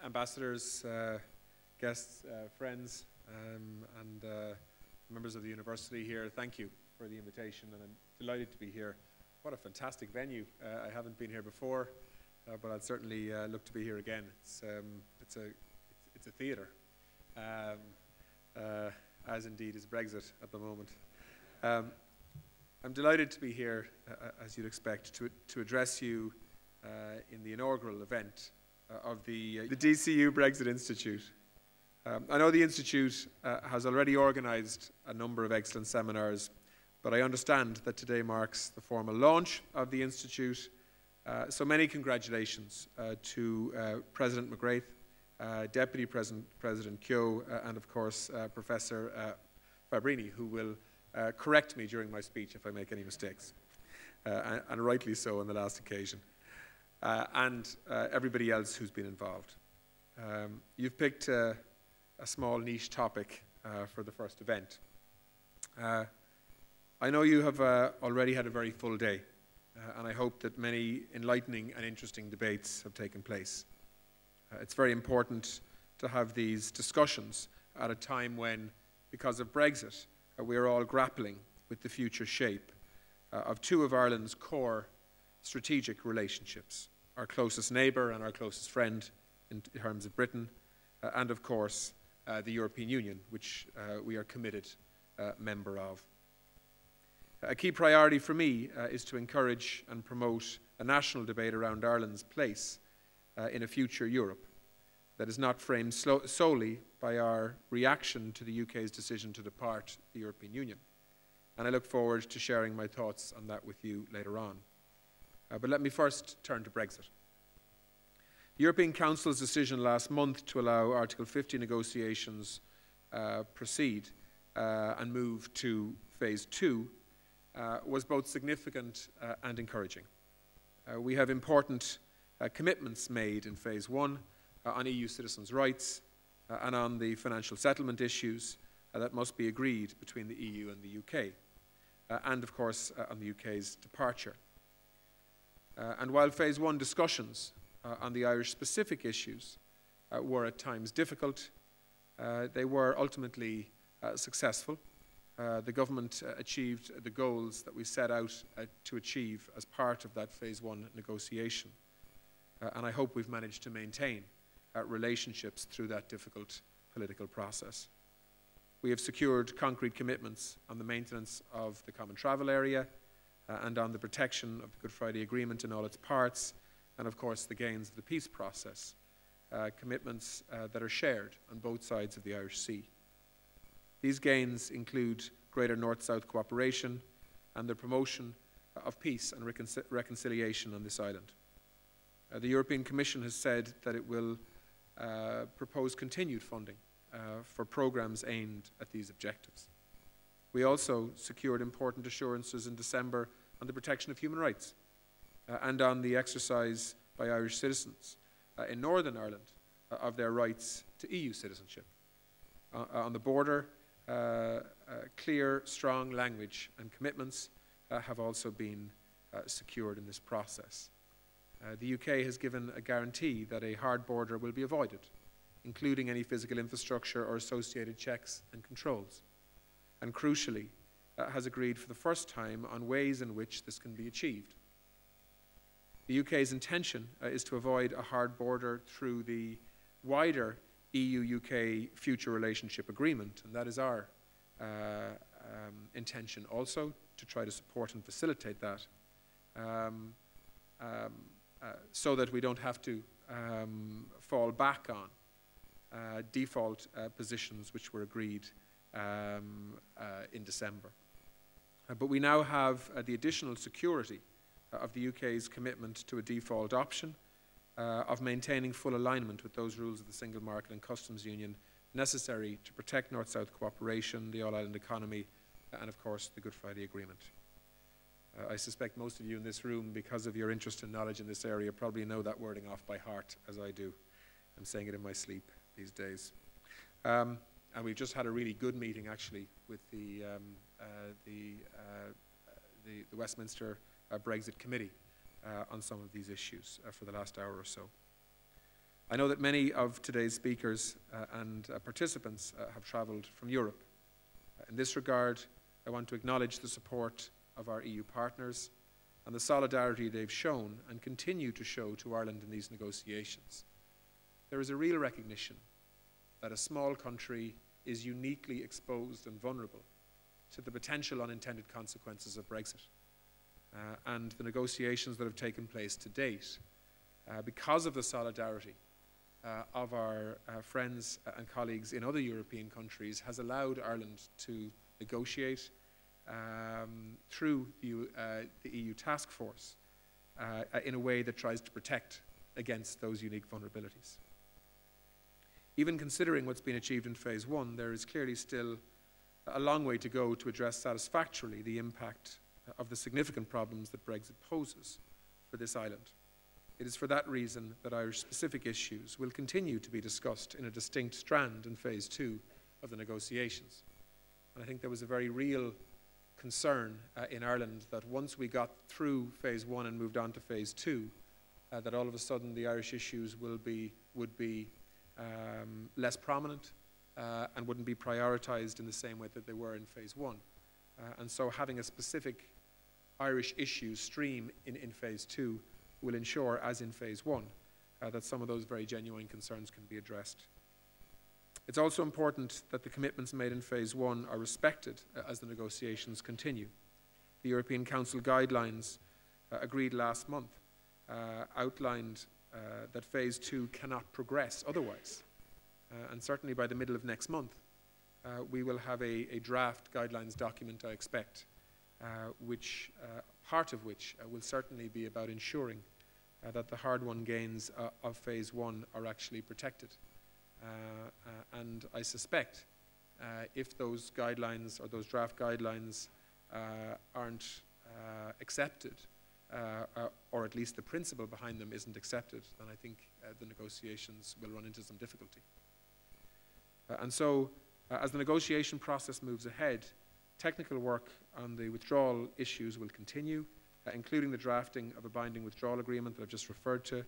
ambassadors, guests, friends, and members of the university here, thank you for the invitation, and I'm delighted to be here. What a fantastic venue. I haven't been here before, but I'd certainly look to be here again. It's a theatre, as indeed is Brexit at the moment. I'm delighted to be here, as you'd expect, to address you in the inaugural event of the DCU Brexit Institute. I know the Institute has already organised a number of excellent seminars, but I understand that today marks the formal launch of the Institute. So many congratulations to President McGrath, Deputy President Keogh, and of course Professor Fabrini, who will correct me during my speech if I make any mistakes, and rightly so on the last occasion, and everybody else who's been involved. You've picked a small niche topic for the first event. I know you have already had a very full day, and I hope that many enlightening and interesting debates have taken place. It's very important to have these discussions at a time when, because of Brexit, we are all grappling with the future shape of two of Ireland's core strategic relationships, our closest neighbour and our closest friend in terms of Britain, and of course the European Union, which we are committed member of. A key priority for me is to encourage and promote a national debate around Ireland's place in a future Europe that is not framed solely by our reaction to the UK's decision to depart the European Union. And I look forward to sharing my thoughts on that with you later on. But let me first turn to Brexit. The European Council's decision last month to allow Article 50 negotiations proceed and move to Phase 2 was both significant and encouraging. We have important commitments made in Phase 1 on EU citizens' rights and on the financial settlement issues that must be agreed between the EU and the UK, and of course on the UK's departure. And while Phase 1 discussions on the Irish-specific issues were at times difficult, they were ultimately successful. The government achieved the goals that we set out to achieve as part of that Phase 1 negotiation. And I hope we've managed to maintain relationships through that difficult political process. We have secured concrete commitments on the maintenance of the common travel area and on the protection of the Good Friday Agreement in all its parts, and of course the gains of the peace process, commitments that are shared on both sides of the Irish Sea. These gains include greater North-South cooperation and the promotion of peace and reconciliation on this island. The European Commission has said that it will propose continued funding for programmes aimed at these objectives. We also secured important assurances in December on the protection of human rights and on the exercise by Irish citizens in Northern Ireland of their rights to EU citizenship. On the border, clear, strong language and commitments have also been secured in this process. The UK has given a guarantee that a hard border will be avoided, including any physical infrastructure or associated checks and controls, and crucially, has agreed for the first time on ways in which this can be achieved. The UK's intention is to avoid a hard border through the wider EU-UK Future Relationship Agreement, and that is our intention also, to try to support and facilitate that, so that we don't have to fall back on default positions which were agreed in December. But we now have the additional security of the UK's commitment to a default option, of maintaining full alignment with those rules of the Single Market and Customs Union necessary to protect North-South cooperation, the all-island economy, and of course the Good Friday Agreement. I suspect most of you in this room, because of your interest and knowledge in this area, probably know that wording off by heart, as I do. I'm saying it in my sleep these days. And we've just had a really good meeting, actually, with the Westminster Brexit Committee on some of these issues for the last hour or so. I know that many of today's speakers and participants have travelled from Europe. In this regard, I want to acknowledge the support of our EU partners and the solidarity they've shown and continue to show to Ireland in these negotiations. There is a real recognition that a small country is uniquely exposed and vulnerable to the potential unintended consequences of Brexit. And the negotiations that have taken place to date, because of the solidarity of our friends and colleagues in other European countries, has allowed Ireland to negotiate through the EU task force in a way that tries to protect against those unique vulnerabilities. Even considering what's been achieved in phase one, there is clearly still a long way to go to address satisfactorily the impact of the significant problems that Brexit poses for this island. It is for that reason that Irish-specific issues will continue to be discussed in a distinct strand in phase two of the negotiations. And I think there was a very real concern in Ireland that once we got through phase one and moved on to phase two, that all of a sudden the Irish issues would be less prominent and wouldn't be prioritised in the same way that they were in phase one. And so having a specific Irish issue stream in phase two will ensure, as in phase one, that some of those very genuine concerns can be addressed. It's also important that the commitments made in phase one are respected as the negotiations continue. The European Council guidelines agreed last month outlined that phase two cannot progress otherwise. And certainly by the middle of next month, we will have a draft guidelines document, I expect, part of which will certainly be about ensuring that the hard-won gains of phase one are actually protected. And I suspect if those guidelines or those draft guidelines aren't accepted, or at least the principle behind them isn't accepted, then I think the negotiations will run into some difficulty. And so, as the negotiation process moves ahead, technical work on the withdrawal issues will continue, including the drafting of a binding withdrawal agreement that I've just referred to,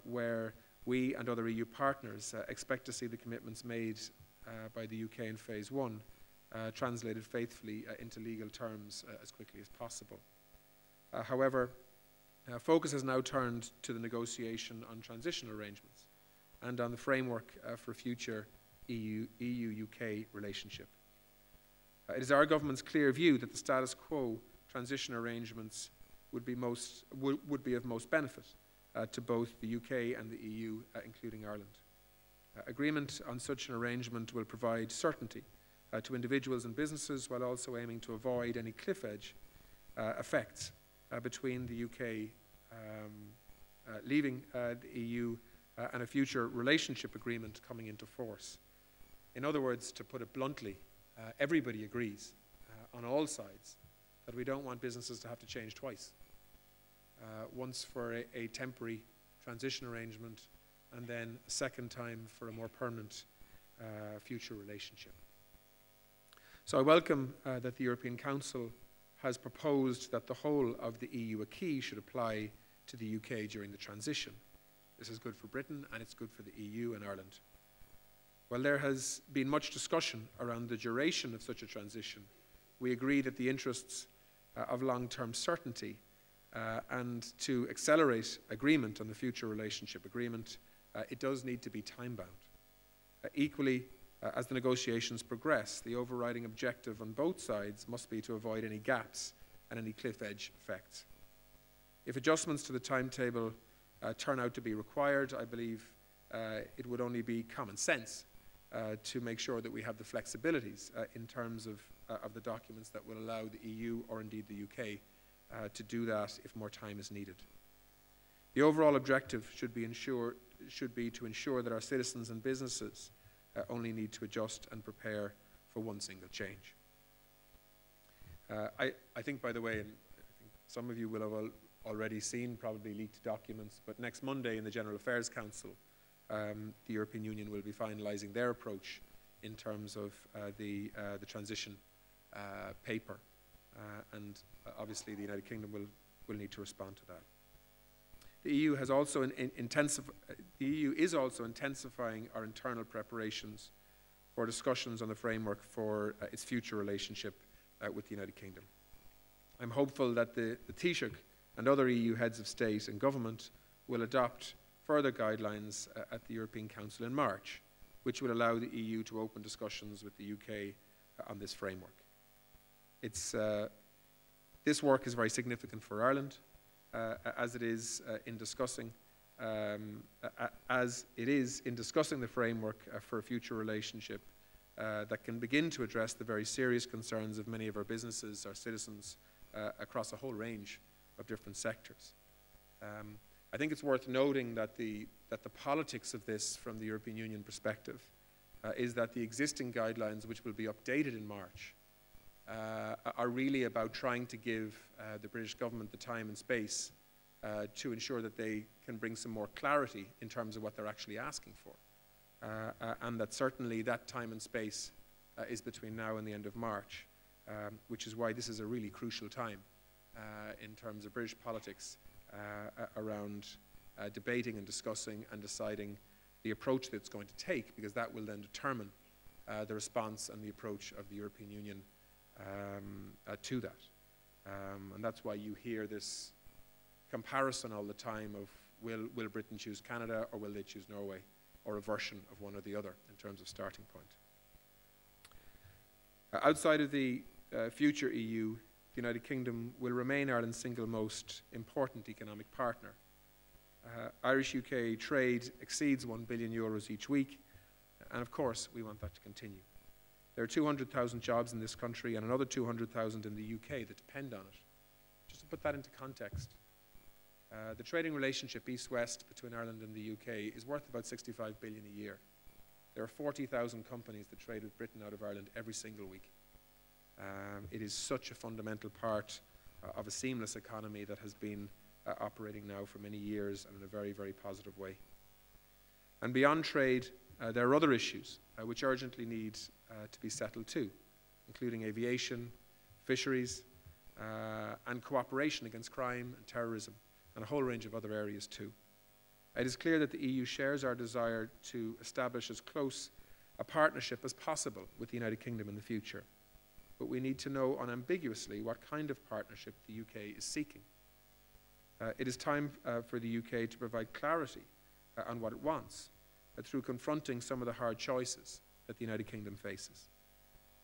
where we and other EU partners expect to see the commitments made by the UK in phase one translated faithfully into legal terms as quickly as possible. However, focus has now turned to the negotiation on transitional arrangements and on the framework for future EU-UK relationship. It is our government's clear view that the status quo transition arrangements would be of most benefit to both the UK and the EU, including Ireland. Agreement on such an arrangement will provide certainty to individuals and businesses while also aiming to avoid any cliff edge effects between the UK leaving the EU and a future relationship agreement coming into force. In other words, to put it bluntly, everybody agrees on all sides that we don't want businesses to have to change twice. Once for a temporary transition arrangement and then a second time for a more permanent future relationship. So I welcome that the European Council has proposed that the whole of the EU acquis should apply to the UK during the transition. This is good for Britain and it's good for the EU and Ireland. While there has been much discussion around the duration of such a transition, we agree that the interests of long-term certainty and to accelerate agreement on the future relationship agreement, it does need to be time-bound. Equally, as the negotiations progress, the overriding objective on both sides must be to avoid any gaps and any cliff edge effects. If adjustments to the timetable turn out to be required, I believe it would only be common sense to make sure that we have the flexibilities in terms of the documents that will allow the EU or indeed the UK to do that if more time is needed. The overall objective should be to ensure that our citizens and businesses only need to adjust and prepare for one single change. I think, by the way, and I think some of you will have already seen probably leaked documents, but next Monday in the General Affairs Council, the European Union will be finalising their approach in terms of the transition paper, and obviously the United Kingdom will need to respond to that. The EU is also intensifying our internal preparations for discussions on the framework for its future relationship with the United Kingdom. I'm hopeful that the Taoiseach and other EU heads of state and government will adopt further guidelines at the European Council in March, which will allow the EU to open discussions with the UK on this framework. This work is very significant for Ireland, as it is in discussing the framework for a future relationship that can begin to address the very serious concerns of many of our businesses, our citizens, across a whole range of different sectors. I think it's worth noting that the politics of this from the European Union perspective is that the existing guidelines, which will be updated in March, are really about trying to give the British government the time and space to ensure that they can bring some more clarity in terms of what they're actually asking for. And that certainly that time and space is between now and the end of March, which is why this is a really crucial time in terms of British politics around debating and discussing and deciding the approach that it's going to take, because that will then determine the response and the approach of the European Union to that. And that's why you hear this comparison all the time of will Britain choose Canada or will they choose Norway, or a version of one or the other in terms of starting point. Outside of the future EU, the United Kingdom will remain Ireland's single most important economic partner. Irish-UK trade exceeds €1 billion each week, and of course we want that to continue. There are 200,000 jobs in this country and another 200,000 in the UK that depend on it. Just to put that into context, the trading relationship east-west between Ireland and the UK is worth about €65 billion a year. There are 40,000 companies that trade with Britain out of Ireland every single week. It is such a fundamental part of a seamless economy that has been operating now for many years and in a very, very positive way. And beyond trade, there are other issues which urgently need to be settled too, including aviation, fisheries, and cooperation against crime and terrorism, and a whole range of other areas too. It is clear that the EU shares our desire to establish as close a partnership as possible with the United Kingdom in the future. But we need to know unambiguously what kind of partnership the UK is seeking. It is time for the UK to provide clarity on what it wants through confronting some of the hard choices that the United Kingdom faces.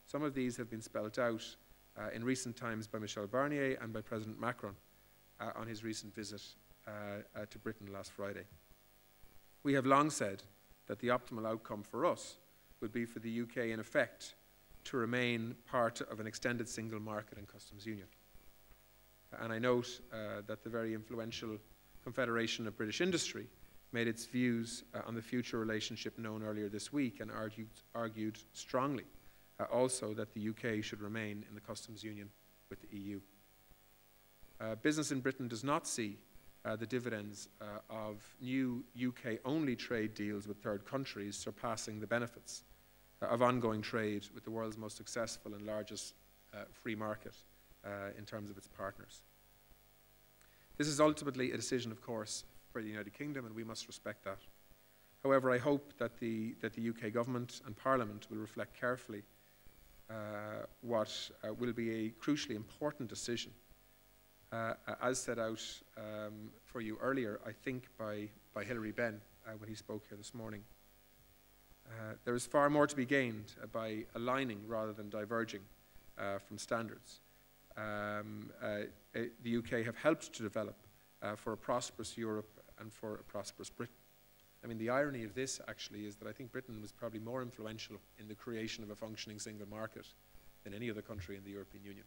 Some of these have been spelled out in recent times by Michel Barnier and by President Macron on his recent visit to Britain last Friday. We have long said that the optimal outcome for us would be for the UK, in effect, to remain part of an extended single market and customs union. And I note that the very influential Confederation of British Industry made its views on the future relationship known earlier this week and argued strongly also that the UK should remain in the customs union with the EU. Business in Britain does not see the dividends of new UK-only trade deals with third countries surpassing the benefits of ongoing trade with the world's most successful and largest free market in terms of its partners. This is ultimately a decision, of course, for the United Kingdom, and we must respect that. However, I hope that the UK government and Parliament will reflect carefully what will be a crucially important decision, as set out for you earlier, I think, by Hilary Benn when he spoke here this morning. There is far more to be gained by aligning rather than diverging from standards. The UK have helped to develop for a prosperous Europe and for a prosperous Britain. I mean, the irony of this actually is that I think Britain was probably more influential in the creation of a functioning single market than any other country in the European Union.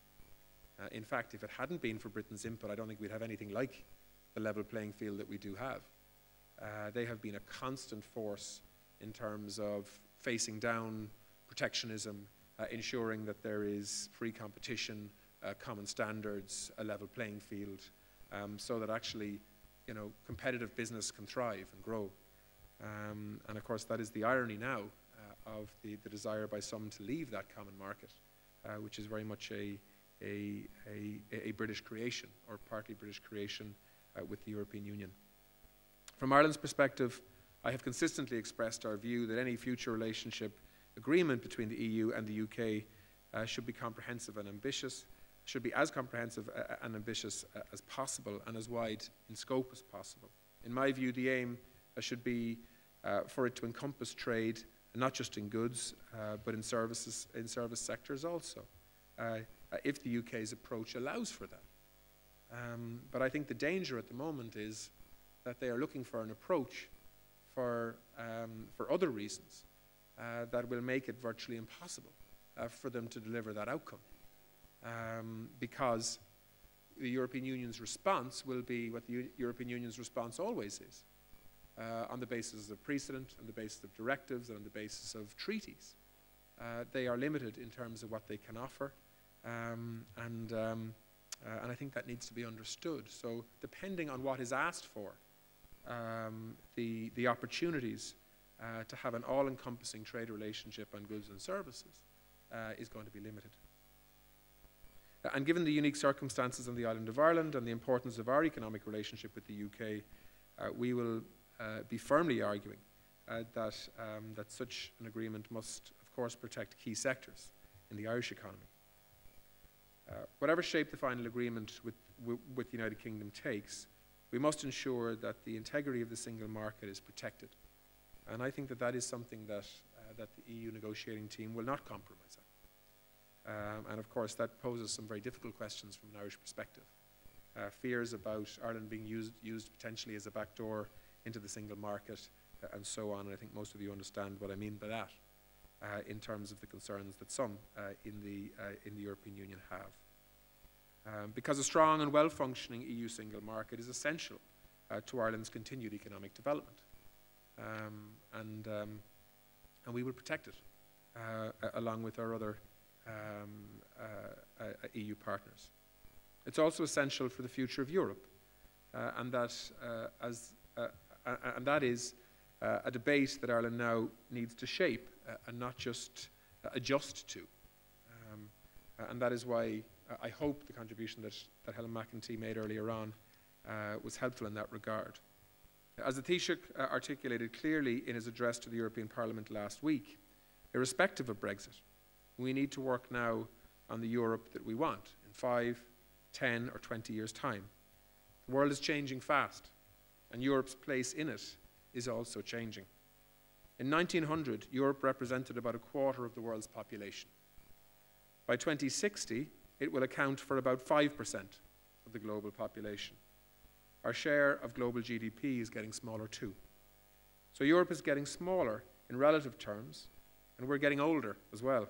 In fact, if it hadn't been for Britain's input, I don't think we'd have anything like the level playing field that we do have. They have been a constant force in terms of facing down protectionism, ensuring that there is free competition, common standards, a level playing field, so that actually, competitive business can thrive and grow. And of course, that is the irony now of the desire by some to leave that common market, which is very much a British creation, or partly British creation with the European Union. From Ireland's perspective, I have consistently expressed our view that any future relationship agreement between the EU and the UK should be comprehensive and ambitious, should be as comprehensive and ambitious as possible and as wide in scope as possible. In my view, the aim should be for it to encompass trade, not just in goods, but in service sectors also, if the UK's approach allows for that. But I think the danger at the moment is that they are looking for an approach for other reasons that will make it virtually impossible for them to deliver that outcome. Because the European Union's response will be what the European Union's response always is, on the basis of precedent, on the basis of directives, and on the basis of treaties. They are limited in terms of what they can offer, and I think that needs to be understood. So depending on what is asked for, the opportunities to have an all-encompassing trade relationship on goods and services is going to be limited. And given the unique circumstances on the island of Ireland and the importance of our economic relationship with the UK, we will be firmly arguing that such an agreement must, of course, protect key sectors in the Irish economy. Whatever shape the final agreement with the United Kingdom takes, we must ensure that the integrity of the single market is protected. And I think that that is something that the EU negotiating team will not compromise on. And of course, that poses some very difficult questions from an Irish perspective. Fears about Ireland being used potentially as a backdoor into the single market, and so on. And I think most of you understand what I mean by that, in terms of the concerns that some in the European Union have. Because a strong and well-functioning EU single market is essential to Ireland's continued economic development. And we will protect it, along with our other EU partners. It's also essential for the future of Europe, and that is a debate that Ireland now needs to shape and not just adjust to. And that is why I hope the contribution that Helen McEntee made earlier on was helpful in that regard. As the Taoiseach articulated clearly in his address to the European Parliament last week, irrespective of Brexit, we need to work now on the Europe that we want in 5, 10 or 20 years' time. The world is changing fast, and Europe's place in it is also changing. In 1900, Europe represented about a quarter of the world's population. By 2060, it will account for about 5% of the global population. Our share of global GDP is getting smaller too. So Europe is getting smaller in relative terms, and we're getting older as well.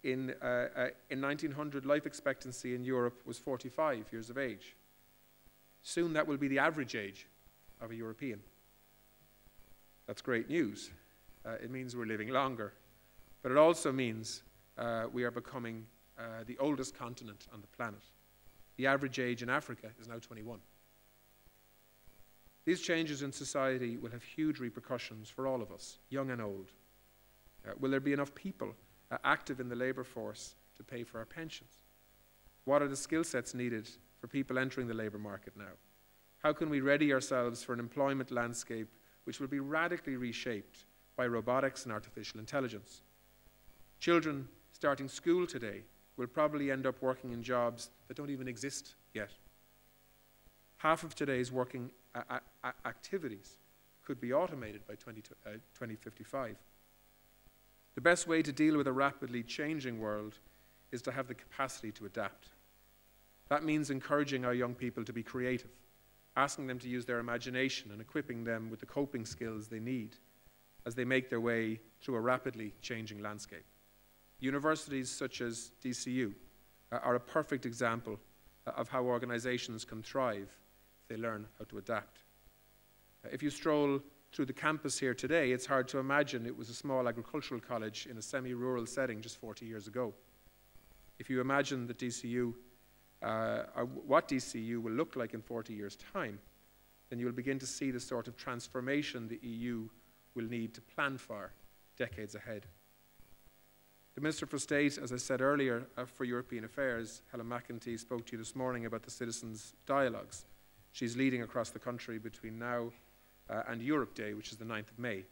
In 1900, life expectancy in Europe was 45 years of age. Soon that will be the average age of a European. That's great news. It means we're living longer, but it also means we are becoming the oldest continent on the planet. The average age in Africa is now 21. These changes in society will have huge repercussions for all of us, young and old. Will there be enough people active in the labour force to pay for our pensions? What are the skill sets needed for people entering the labour market now? How can we ready ourselves for an employment landscape which will be radically reshaped by robotics and artificial intelligence? Children starting school today will probably end up working in jobs that don't even exist yet. Half of today's working activities could be automated by 2055. The best way to deal with a rapidly changing world is to have the capacity to adapt. That means encouraging our young people to be creative, asking them to use their imagination and equipping them with the coping skills they need as they make their way through a rapidly changing landscape. Universities such as DCU are a perfect example of how organizations can thrive if they learn how to adapt. If you stroll through the campus here today, it's hard to imagine it was a small agricultural college in a semi-rural setting just 40 years ago. If you imagine that DCU, what DCU will look like in 40 years' time, then you'll begin to see the sort of transformation the EU will need to plan for decades ahead. The Minister for State, as I said earlier, for European Affairs, Helen McEntee, spoke to you this morning about the citizens' dialogues. she's leading across the country between now and Europe Day, which is the 9th of May.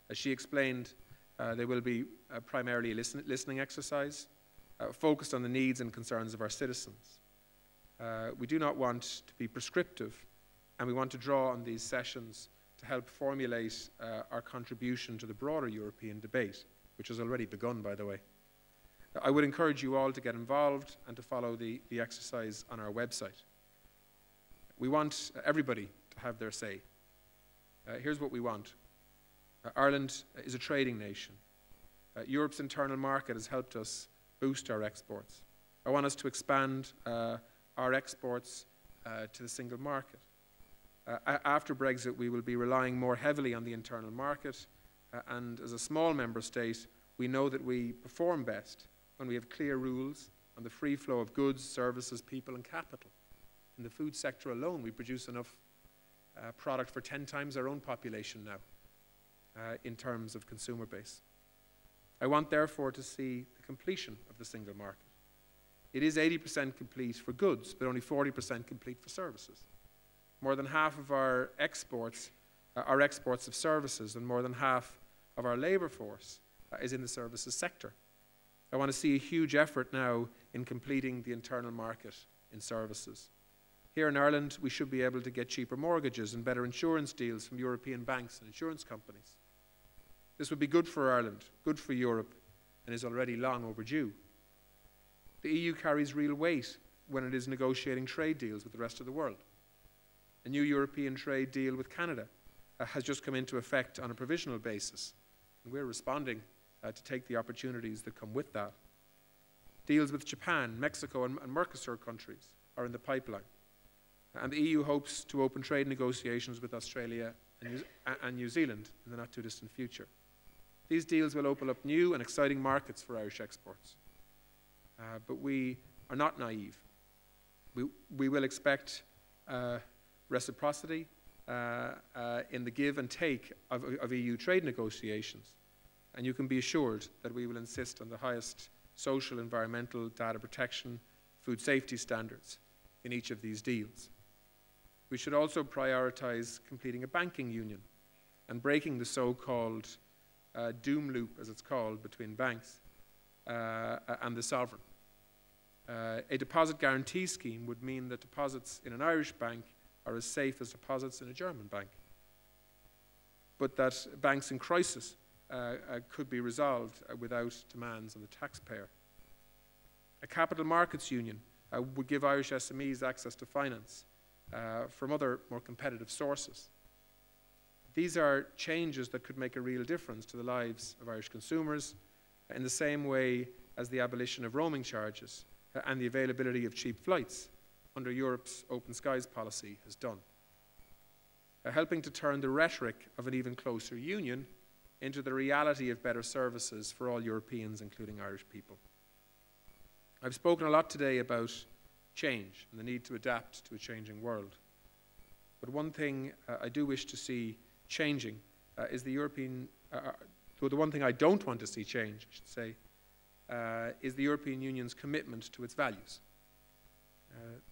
As she explained, there will be primarily a listening exercise focused on the needs and concerns of our citizens. We do not want to be prescriptive, and we want to draw on these sessions to help formulate our contribution to the broader European debate, which has already begun, by the way. I would encourage you all to get involved and to follow the exercise on our website. We want everybody to have their say. Here's what we want. Ireland is a trading nation. Europe's internal market has helped us boost our exports. I want us to expand our exports to the single market. After Brexit, we will be relying more heavily on the internal market, and as a small member state, we know that we perform best when we have clear rules on the free flow of goods, services, people and capital. In the food sector alone, we produce enough product for 10 times our own population now in terms of consumer base. I want, therefore, to see the completion of the single market. It is 80% complete for goods, but only 40% complete for services. More than half of our exports are exports of services, and more than half of our labour force is in the services sector. I want to see a huge effort now in completing the internal market in services. Here in Ireland, we should be able to get cheaper mortgages and better insurance deals from European banks and insurance companies. This would be good for Ireland, good for Europe, and is already long overdue. The EU carries real weight when it is negotiating trade deals with the rest of the world. A new European trade deal with Canada has just come into effect on a provisional basis, and we're responding to take the opportunities that come with that. Deals with Japan, Mexico and Mercosur countries are in the pipeline, and the EU hopes to open trade negotiations with Australia and New Zealand in the not too distant future. These deals will open up new and exciting markets for Irish exports. But we are not naive. We will expect reciprocity in the give and take of EU trade negotiations. And you can be assured that we will insist on the highest social, environmental, data protection, food safety standards in each of these deals. We should also prioritise completing a banking union and breaking the so-called doom loop, as it's called, between banks and the sovereign. A deposit guarantee scheme would mean that deposits in an Irish bank are as safe as deposits in a German bank, but that banks in crisis could be resolved without demands on the taxpayer. A capital markets union would give Irish SMEs access to finance from other more competitive sources. These are changes that could make a real difference to the lives of Irish consumers in the same way as the abolition of roaming charges and the availability of cheap flights under Europe's open skies policy has done. Helping to turn the rhetoric of an even closer union into the reality of better services for all Europeans, including Irish people. I've spoken a lot today about change and the need to adapt to a changing world. But one thing I do wish to see changing is the European, the one thing I don't want to see change, I should say, is the European Union's commitment to its values.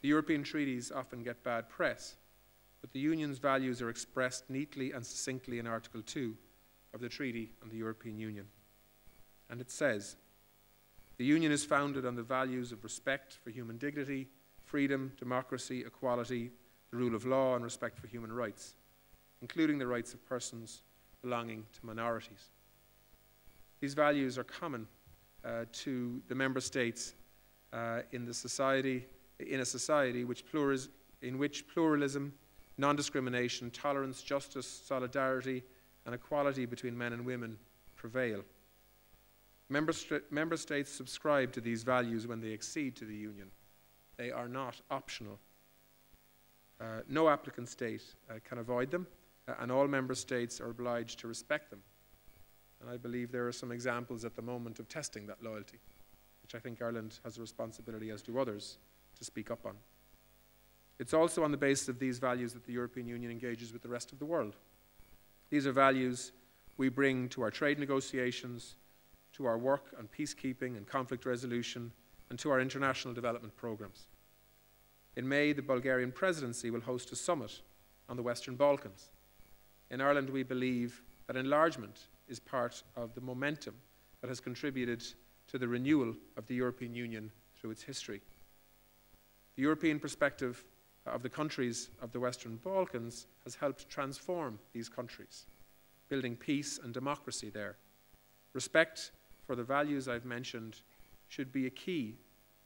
The European treaties often get bad press, but the Union's values are expressed neatly and succinctly in Article 2 of the Treaty on the European Union. And it says, "The Union is founded on the values of respect for human dignity, freedom, democracy, equality, the rule of law, and respect for human rights, including the rights of persons belonging to minorities." These values are common to the member states in a society in which pluralism, non-discrimination, tolerance, justice, solidarity, and equality between men and women prevail. Member states subscribe to these values when they accede to the Union. They are not optional. No applicant state can avoid them, and all member states are obliged to respect them. And I believe there are some examples at the moment of testing that loyalty, which I think Ireland has a responsibility, as do others, to speak up on. It's also on the basis of these values that the European Union engages with the rest of the world. These are values we bring to our trade negotiations, to our work on peacekeeping and conflict resolution, and to our international development programs. In May, the Bulgarian presidency will host a summit on the Western Balkans. In Ireland, we believe that enlargement is part of the momentum that has contributed to the renewal of the European Union through its history. The European perspective of the countries of the Western Balkans has helped transform these countries, building peace and democracy there. Respect for the values I've mentioned should be a key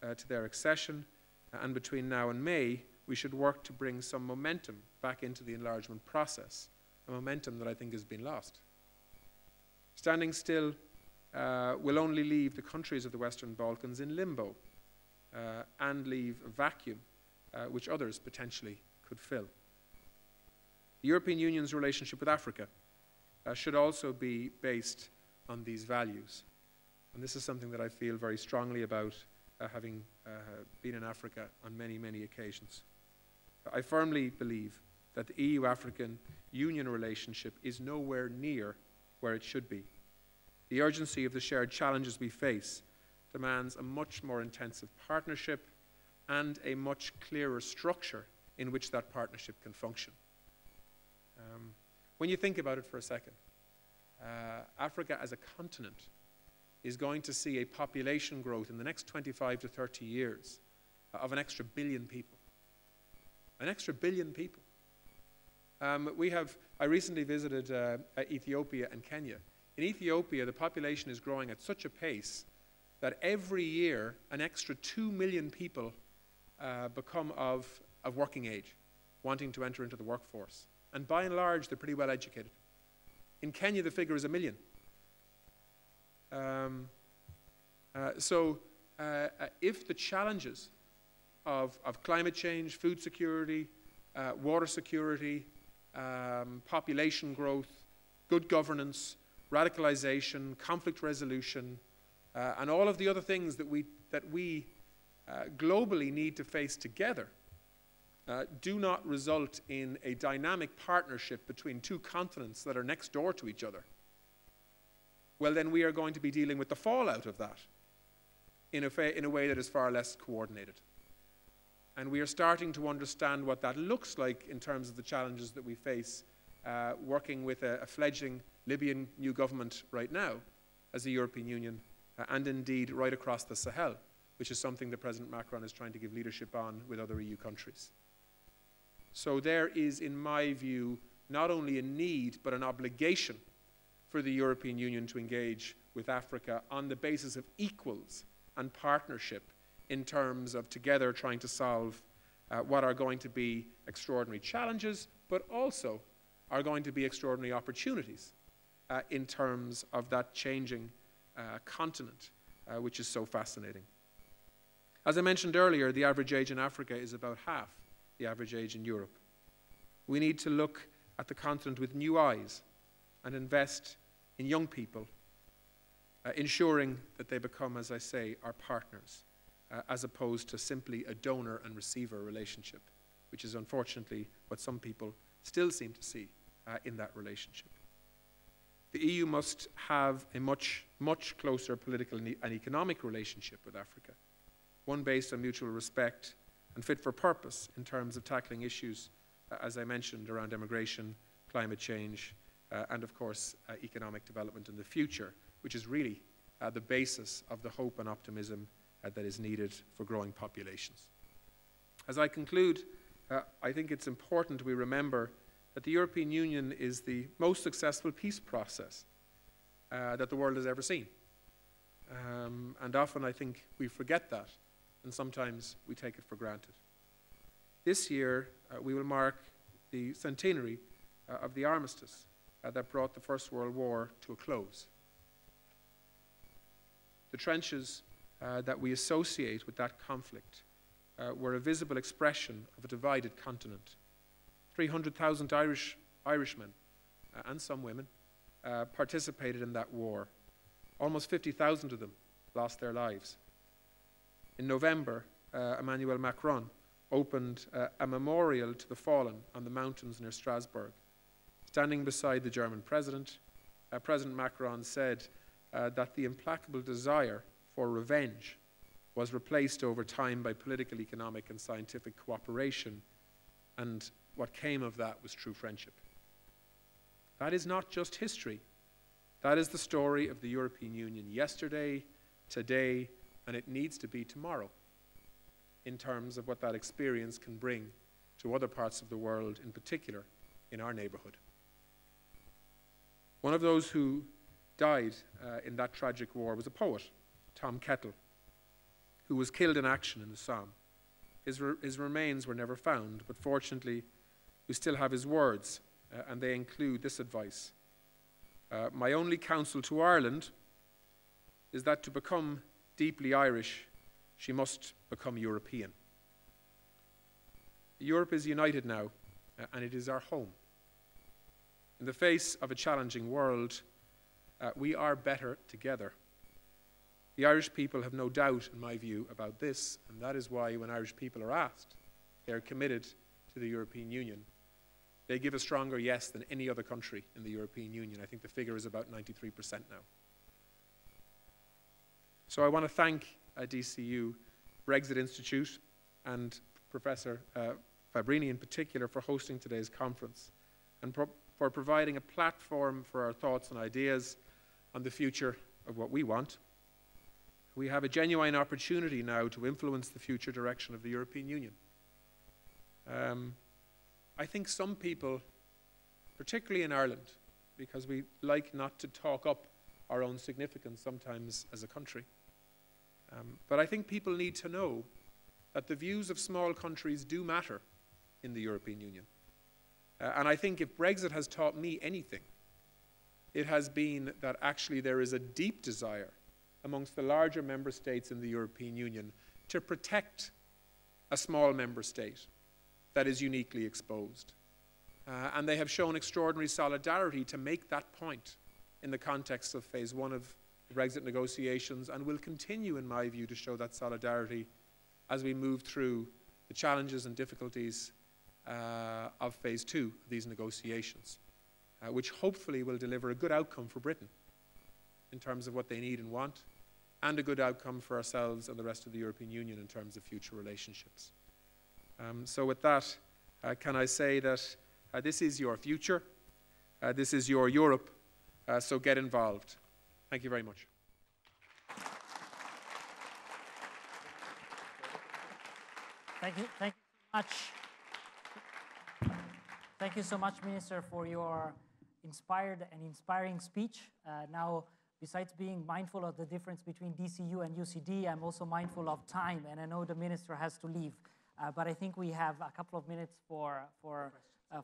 to their accession, and between now and May, we should work to bring some momentum back into the enlargement process, a momentum that I think has been lost. Standing still will only leave the countries of the Western Balkans in limbo and leave a vacuum which others potentially could fill. The European Union's relationship with Africa should also be based on these values. And this is something that I feel very strongly about, having been in Africa on many, many occasions. I firmly believe that the EU-African Union relationship is nowhere near where it should be. The urgency of the shared challenges we face demands a much more intensive partnership and a much clearer structure in which that partnership can function. When you think about it for a second, Africa as a continent is going to see a population growth in the next 25 to 30 years of an extra billion people. An extra billion people. I recently visited Ethiopia and Kenya. In Ethiopia, the population is growing at such a pace that every year an extra 2 million people become of working age, wanting to enter into the workforce. And by and large, they're pretty well educated. In Kenya, the figure is 1 million. If the challenges of climate change, food security, water security, population growth, good governance, radicalization, conflict resolution, and all of the other things that we globally need to face together do not result in a dynamic partnership between two continents that are next door to each other, well, then we are going to be dealing with the fallout of that in a way that is far less coordinated. And we are starting to understand what that looks like in terms of the challenges that we face working with a fledgling Libyan new government right now as the European Union, and indeed right across the Sahel, which is something that President Macron is trying to give leadership on with other EU countries. So there is, in my view, not only a need but an obligation for the European Union to engage with Africa on the basis of equals and partnership in terms of together trying to solve what are going to be extraordinary challenges, but also are going to be extraordinary opportunities in terms of that changing continent, which is so fascinating. As I mentioned earlier, the average age in Africa is about half the average age in Europe. We need to look at the continent with new eyes and invest in young people, ensuring that they become, as I say, our partners, as opposed to simply a donor and receiver relationship, which is unfortunately what some people still seem to see in that relationship. The EU must have a much, much closer political and economic relationship with Africa, one based on mutual respect and fit for purpose in terms of tackling issues, as I mentioned, around immigration, climate change, and of course, economic development in the future, which is really the basis of the hope and optimism that is needed for growing populations. As I conclude, I think it's important we remember that the European Union is the most successful peace process that the world has ever seen. And often I think we forget that, and sometimes we take it for granted. This year, we will mark the centenary of the armistice that brought the First World War to a close. The trenches that we associate with that conflict were a visible expression of a divided continent. 300,000 Irishmen and some women participated in that war. Almost 50,000 of them lost their lives. In November, Emmanuel Macron opened a memorial to the fallen on the mountains near Strasbourg. Standing beside the German president, President Macron said that the implacable desire for revenge was replaced over time by political, economic, and scientific cooperation, and what came of that was true friendship. That is not just history. That is the story of the European Union yesterday, today, and it needs to be tomorrow, in terms of what that experience can bring to other parts of the world, in particular in our neighborhood. One of those who died in that tragic war was a poet, Tom Kettle, who was killed in action in the Somme. His remains were never found, but fortunately we still have his words, and they include this advice. My only counsel to Ireland is that to become deeply Irish, she must become European. Europe is united now, and it is our home. In the face of a challenging world, we are better together. The Irish people have no doubt, in my view, about this, and that is why when Irish people are asked, they are committed to the European Union. They give a stronger yes than any other country in the European Union. I think the figure is about 93% now. So I want to thank DCU Brexit Institute and Professor Fabrini in particular for hosting today's conference and for providing a platform for our thoughts and ideas on the future of what we want. We have a genuine opportunity now to influence the future direction of the European Union. I think some people, particularly in Ireland, because we like not to talk up our own significance sometimes as a country, but I think people need to know that the views of small countries do matter in the European Union. And I think if Brexit has taught me anything, it has been that actually there is a deep desire amongst the larger member states in the European Union to protect a small member state that is uniquely exposed. And they have shown extraordinary solidarity to make that point in the context of phase one of the Brexit negotiations, and will continue, in my view, to show that solidarity as we move through the challenges and difficulties of phase two of these negotiations, which hopefully will deliver a good outcome for Britain in terms of what they need and want, and a good outcome for ourselves and the rest of the European Union in terms of future relationships. So with that, can I say that this is your future, this is your Europe, so get involved. Thank you very much. Thank you so much. Thank you so much, Minister, for your inspired and inspiring speech. Now, besides being mindful of the difference between DCU and UCD, I'm also mindful of time, and I know the Minister has to leave. But I think we have a couple of minutes for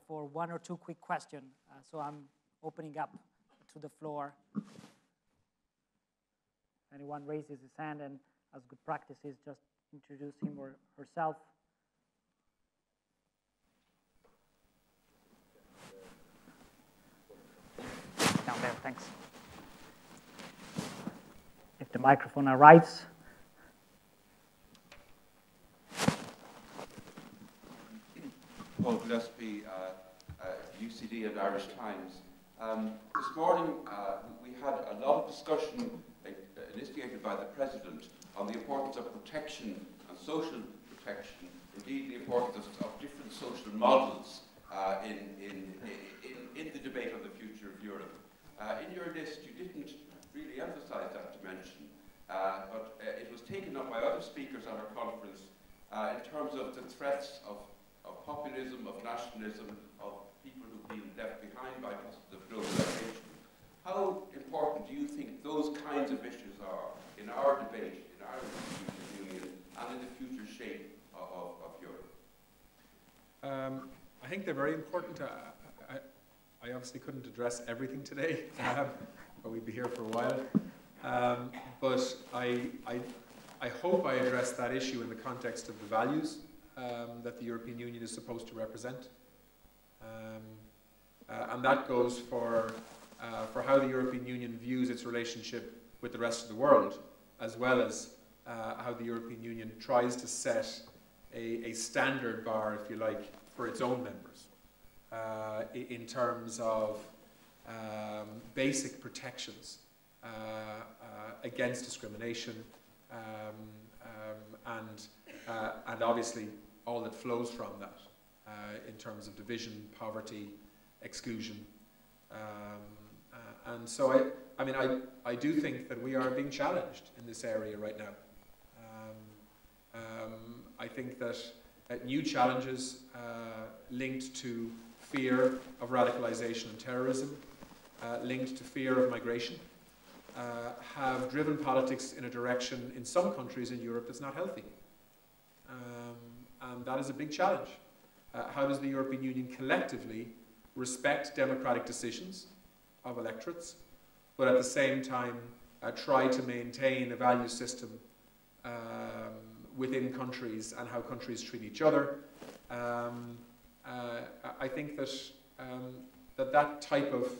one or two quick questions. So I'm opening up to the floor. If anyone raises his hand, and as good practice is, just introduce him or herself. Down there, thanks. If the microphone arrives. Paul Gillespie, UCD and Irish Times. This morning we had a lot of discussion instigated by the President on the importance of protection and social protection, indeed the importance of different social models in the debate on the future of Europe. In your list you didn't really emphasise that dimension, but it was taken up by other speakers at our conference in terms of the threats of populism, of nationalism, of people who've been left behind by the globalization. How important do you think those kinds of issues are in our debate, in our European Union, and in the future shape of Europe? I think they're very important. I obviously couldn't address everything today, but we'd be here for a while. But I hope I addressed that issue in the context of the values that the European Union is supposed to represent. And that goes for how the European Union views its relationship with the rest of the world, as well as how the European Union tries to set a standard bar, if you like, for its own members in terms of basic protections against discrimination, and obviously all that flows from that in terms of division, poverty, exclusion. And so I do think that we are being challenged in this area right now. I think that new challenges linked to fear of radicalization and terrorism, linked to fear of migration, have driven politics in a direction in some countries in Europe that's not healthy. And that is a big challenge. How does the European Union collectively respect democratic decisions of electorates, but at the same time try to maintain a value system within countries and how countries treat each other? I think that that type of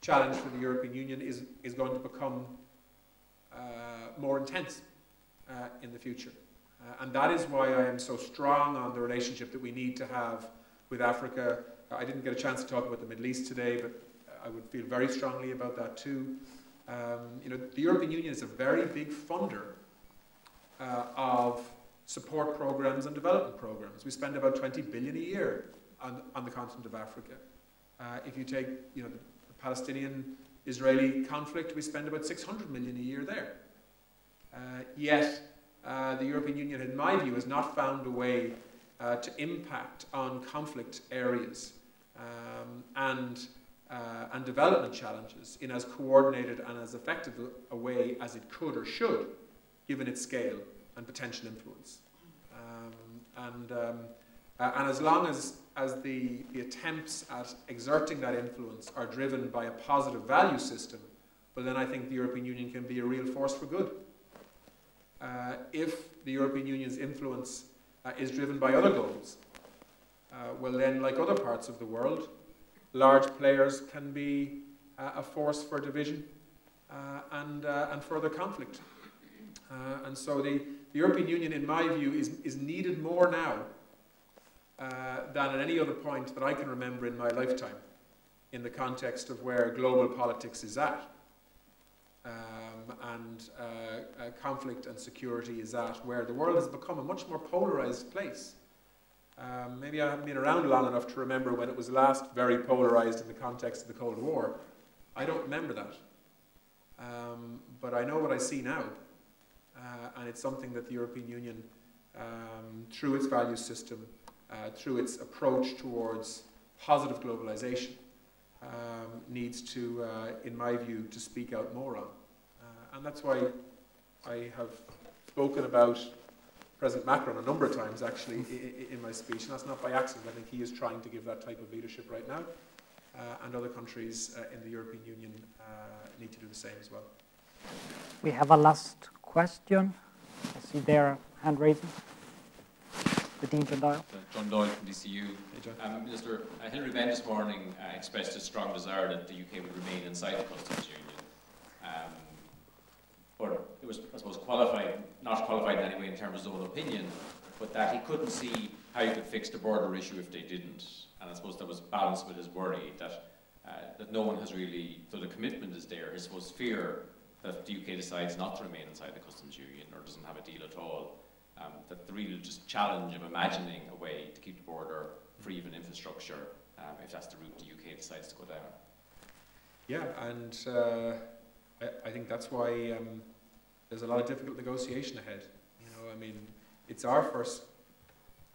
challenge for the European Union is going to become more intense in the future. And that is why I am so strong on the relationship that we need to have with Africa. I didn't get a chance to talk about the Middle East today, but I would feel very strongly about that too. The European Union is a very big funder of support programs and development programs. We spend about 20 billion a year on the continent of Africa. If you take the Palestinian-Israeli conflict, we spend about 600 million a year there. Yet the European Union, in my view, has not found a way to impact on conflict areas and development challenges in as coordinated and as effective a way as it could or should, given its scale and potential influence. And as long as the attempts at exerting that influence are driven by a positive value system, well, then I think the European Union can be a real force for good. If the European Union's influence is driven by other goals, well then, like other parts of the world, large players can be a force for division and further conflict. And so the European Union, in my view, is needed more now than at any other point that I can remember in my lifetime in the context of where global politics is at. And conflict and security is at, where the world has become a much more polarized place. Maybe I haven't been around long enough to remember when it was last very polarized in the context of the Cold War. I don't remember that. But I know what I see now. And it's something that the European Union, through its value system, through its approach towards positive globalization, needs to, in my view, to speak out more on. And that's why I have spoken about President Macron a number of times, actually, in my speech. And that's not by accident. I think he is trying to give that type of leadership right now. And other countries in the European Union need to do the same as well. We have a last question. I see there hand raising. The Dean John Doyle. John Doyle from DCU. Hey, John. Minister, Hilary Benn this morning expressed a strong desire that the UK would remain inside the customs union. But it was, I suppose, not qualified in any way in terms of his own opinion, but that he couldn't see how you could fix the border issue if they didn't. And I suppose that was balanced with his worry that no one has really, though the commitment is there, his suppose fear that the UK decides not to remain inside the customs union or doesn't have a deal at all. That the real just challenge of imagining a way to keep the border free of an infrastructure, if that's the route the UK decides to go down. Yeah, and I think that's why there's a lot of difficult negotiation ahead. It's our first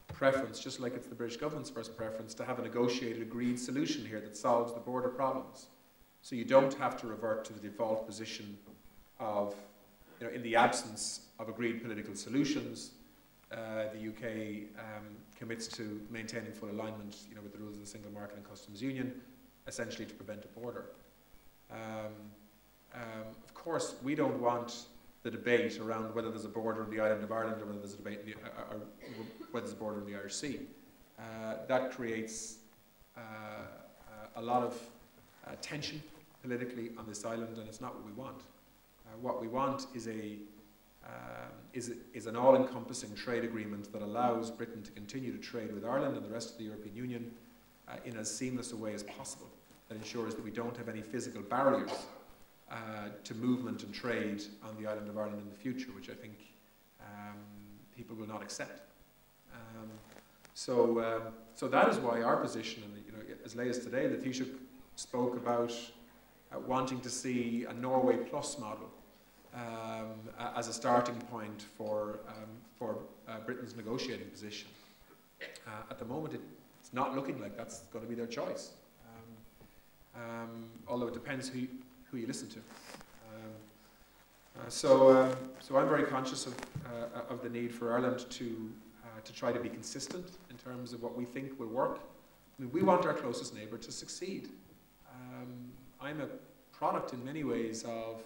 preference, just like it's the British government's first preference, to have a negotiated, agreed solution here that solves the border problems. So you don't have to revert to the default position of, in the absence of agreed political solutions, the UK commits to maintaining full alignment, with the rules of the single market and customs union, essentially to prevent a border. Of course, we don't want the debate around whether there's a border in the island of Ireland or whether there's a debate whether there's a border in the Irish Sea. That creates a lot of tension politically on this island, and it's not what we want. What we want is an all-encompassing trade agreement that allows Britain to continue to trade with Ireland and the rest of the European Union in as seamless a way as possible, that ensures that we don't have any physical barriers to movement and trade on the island of Ireland in the future, which I think people will not accept. So that is why our position, and you know, as late as today, the Taoiseach spoke about wanting to see a Norway Plus model as a starting point for Britain's negotiating position. At the moment, it's not looking like that's going to be their choice, although it depends who you listen to. So I'm very conscious of the need for Ireland to try to be consistent in terms of what we think will work. I mean, we want our closest neighbour to succeed. I'm a product in many ways of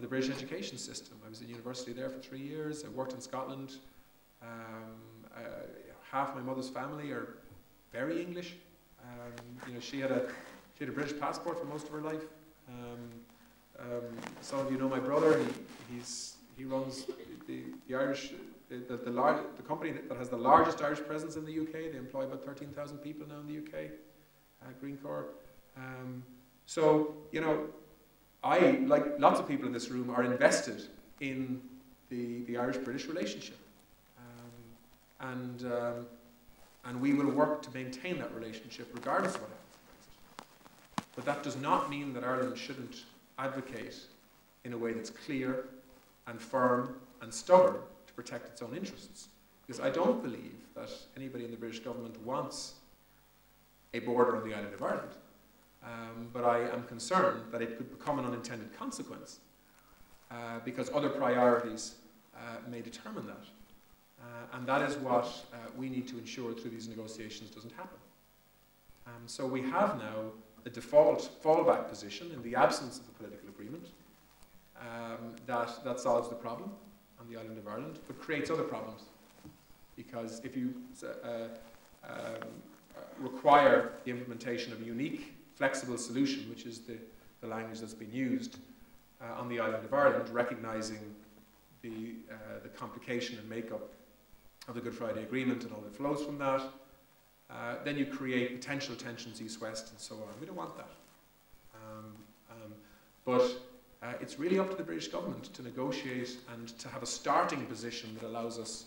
the British education system. I was in university there for 3 years. I worked in Scotland. Half my mother's family are very English. You know, she had a British passport for most of her life. Some of you know my brother. He runs the Irish, the company that has the largest Irish presence in the UK. They employ about 13,000 people now in the UK. Greencore. So you know, I, like lots of people in this room, are invested in the Irish-British relationship, and we will work to maintain that relationship regardless of what happens. But that does not mean that Ireland shouldn't advocate in a way that's clear and firm and stubborn to protect its own interests. Because I don't believe that anybody in the British government wants a border on the island of Ireland. But I am concerned that it could become an unintended consequence because other priorities may determine that. And that is what we need to ensure through these negotiations doesn't happen. So we have now a default fallback position in the absence of a political agreement that solves the problem on the island of Ireland, but creates other problems. Because if you require the implementation of a unique, flexible solution, which is the language that's been used on the island of Ireland, recognising the complication and makeup of the Good Friday Agreement and all that flows from that, then you create potential tensions east-west and so on. We don't want that. But it's really up to the British government to negotiate and to have a starting position that allows us,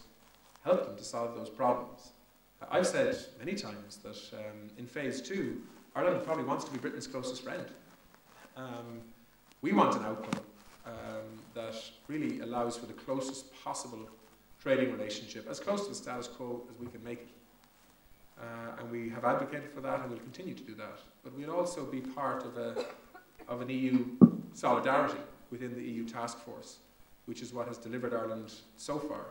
help them to solve those problems. I've said many times that in phase 2, Ireland probably wants to be Britain's closest friend. We want an outcome that really allows for the closest possible trading relationship, as close to the status quo as we can make it. And we have advocated for that and will continue to do that. But we'll also be part of an EU solidarity within the EU task force, which is what has delivered Ireland so far,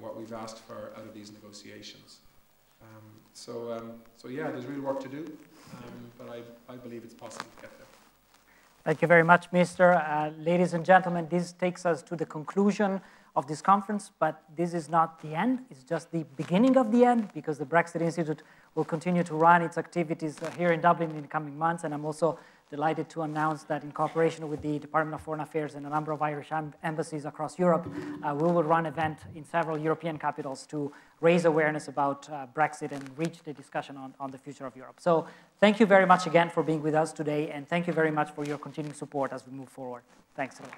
what we've asked for out of these negotiations. So yeah, there's real work to do, but I believe it's possible to get there. Thank you very much, Minister. Ladies and gentlemen, this takes us to the conclusion of this conference, but this is not the end. It's just the beginning of the end, because the Brexit Institute will continue to run its activities here in Dublin in the coming months, and I'm also delighted to announce that in cooperation with the Department of Foreign Affairs and a number of Irish embassies across Europe, we will run an event in several European capitals to raise awareness about Brexit and reach the discussion on the future of Europe. So thank you very much again for being with us today, and thank you very much for your continuing support as we move forward. Thanks a lot.